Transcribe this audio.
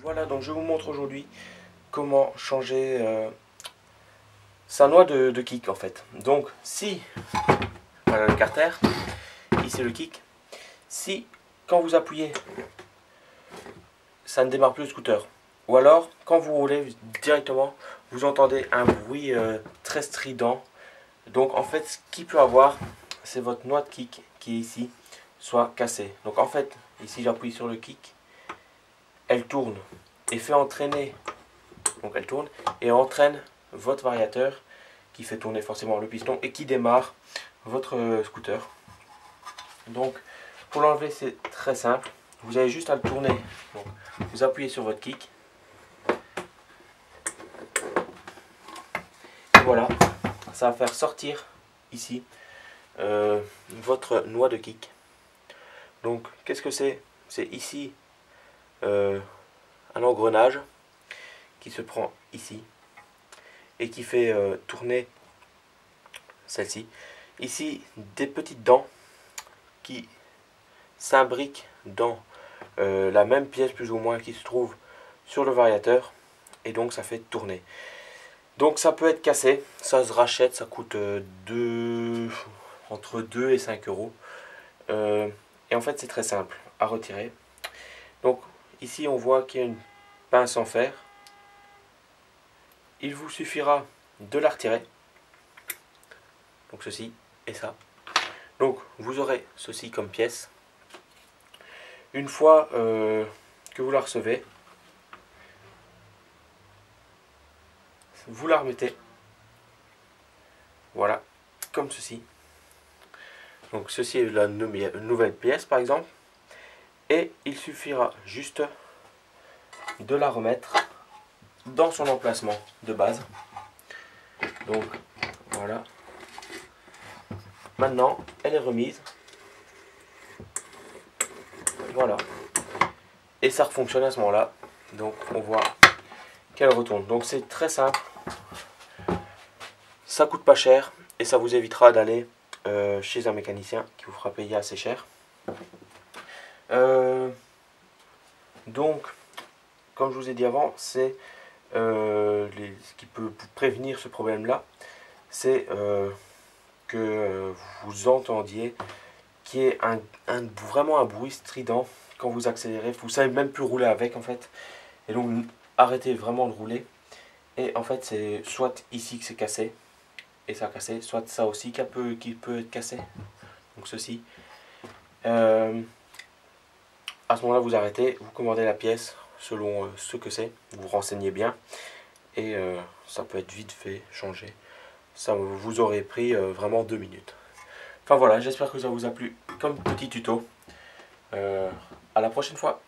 Voilà, donc je vous montre aujourd'hui comment changer sa noix de kick en fait. Donc si, voilà le carter, ici le kick, si quand vous appuyez, ça ne démarre plus le scooter, ou alors quand vous roulez directement, vous entendez un bruit très strident. Donc en fait, ce qu'il peut avoir, c'est votre noix de kick qui est ici, soit cassée. Donc en fait, ici j'appuie sur le kick, elle tourne et fait entraîner. Donc elle tourne et entraîne votre variateur qui fait tourner forcément le piston et qui démarre votre scooter. Donc pour l'enlever c'est très simple. Vous avez juste à le tourner. Donc, vous appuyez sur votre kick. Et voilà, ça va faire sortir ici votre noix de kick. Donc qu'est-ce que c'est? C'est ici un engrenage qui se prend ici et qui fait tourner celle-ci. Ici, des petites dents qui s'imbriquent dans la même pièce plus ou moins qui se trouve sur le variateur et donc ça fait tourner. Donc ça peut être cassé, ça se rachète, ça coûte entre 2 et 5 euros. Et en fait c'est très simple à retirer. Donc ici on voit qu'il y a une pince en fer. Il vous suffira de la retirer. Donc ceci et ça. Donc vous aurez ceci comme pièce. Une fois que vous la recevez, vous la remettez. Voilà, comme ceci. Donc ceci est la nouvelle pièce par exemple. Et il suffira juste de la remettre dans son emplacement de base. Donc voilà. Maintenant, elle est remise. Voilà. Et ça refonctionne à ce moment-là. Donc on voit qu'elle retourne. Donc c'est très simple. Ça coûte pas cher et ça vous évitera d'aller chez un mécanicien qui vous fera payer assez cher. Donc, comme je vous ai dit avant, c'est ce qui peut vous prévenir ce problème-là, c'est que vous entendiez qu'il y ait vraiment un bruit strident quand vous accélérez. Vous ne savez même plus rouler avec en fait. Et donc arrêtez vraiment de rouler. Et en fait c'est soit ici que c'est cassé, et ça a cassé, soit ça aussi qui peut être cassé. Donc ceci. À ce moment-là vous arrêtez, vous commandez la pièce selon ce que c'est, vous vous renseignez bien. Et ça peut être vite fait, changé. Ça vous aurait pris vraiment 2 minutes. Enfin voilà, j'espère que ça vous a plu comme petit tuto. À la prochaine fois.